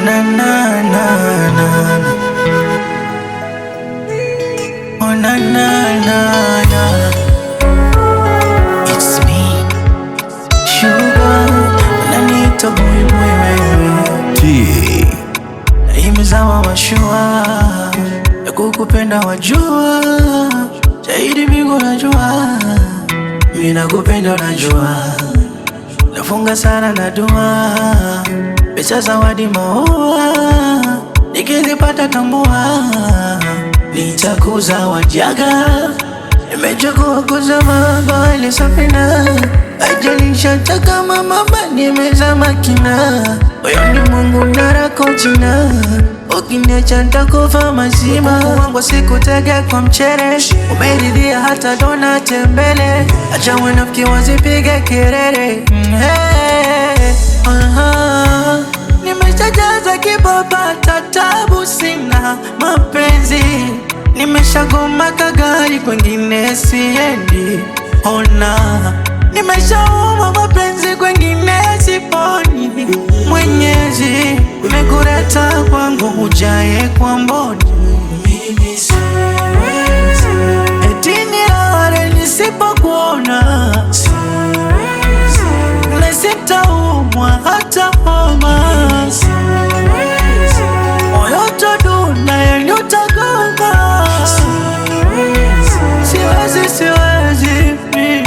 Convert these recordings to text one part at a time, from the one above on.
na na na na na. Oh na na na na. It's me, Sugar. Unaniita boy boy wewe. Imezama mashua ya kukupenda wajua, zaidi bingu najua, mimi nakupenda unajua. Nafunga sana na dua, pesa zawadi maua, nikizipata tambua, nitakuza wajaga. Nimechagua kuzama bahari safina, haijalisha hata kama mama nimezama kina. Wewe ni Mungu narako jina, ukiniacha nitakufa mazima. Mungu wangu sikutega kwa mchere, umeridhia hata dona tembele. Acha wanafiki wazipige kelele. Nimeshajaza kibaba tatabu, sina mapenzi. Nimeshagoma kagari kwengine siendi. Ona, nimeshauma mapenzi kwengine siponi. Mwenyezi nimekuleta kwangu, hujaye kwa mboni. Mimi siwezi eti nilale nisipokuona, siwezi na sitaumwa hata homa, siwezi moyo utadunda yani utagoma, siwezi siwezi mimi.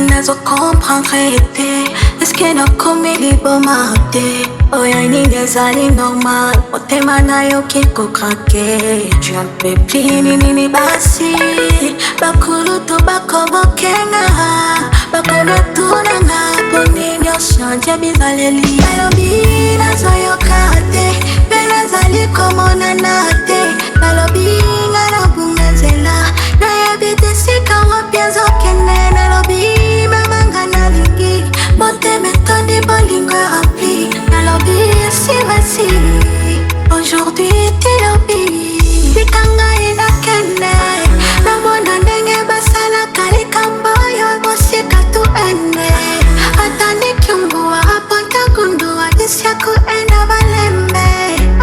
Nazo comprendre eskena komeli bomate oyani nezali normal otema nayo kiko krake. Tu en peux plus nini basi bakulu to bakobokenga bakolo tunanga ponini oshanje bizaleli balobi nazoyokate benazali komona nate balobi ngana bungazela nayebite sika wapienzo kene nalobi aujourd'hui t'es l'obi Bitanga ina kene na mwana ndenge basala kalikambayo mosika tu ene atani kiungua hapo ntakundua disiaku ena valembe.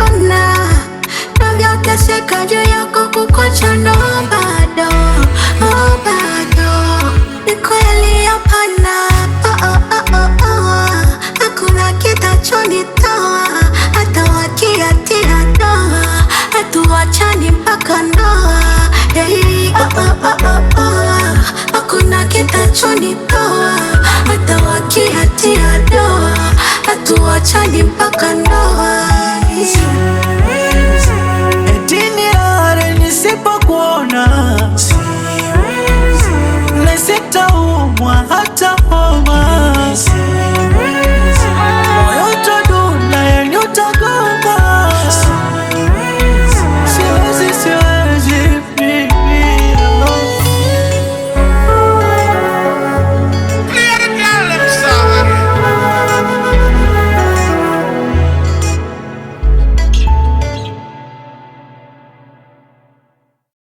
Ona nambia uteseka juu yako kukocha no bado, oh bado ni kweli hapana. Hakuna kitachonitoa hata wakiatia doa, hatuachani mpaka ndoa. Hey, hakuna kitachonitoa hata wakiatia doa, hatuachani mpaka ndoa. Eti nilale nisipokuona, siwezi na sitaumwa hata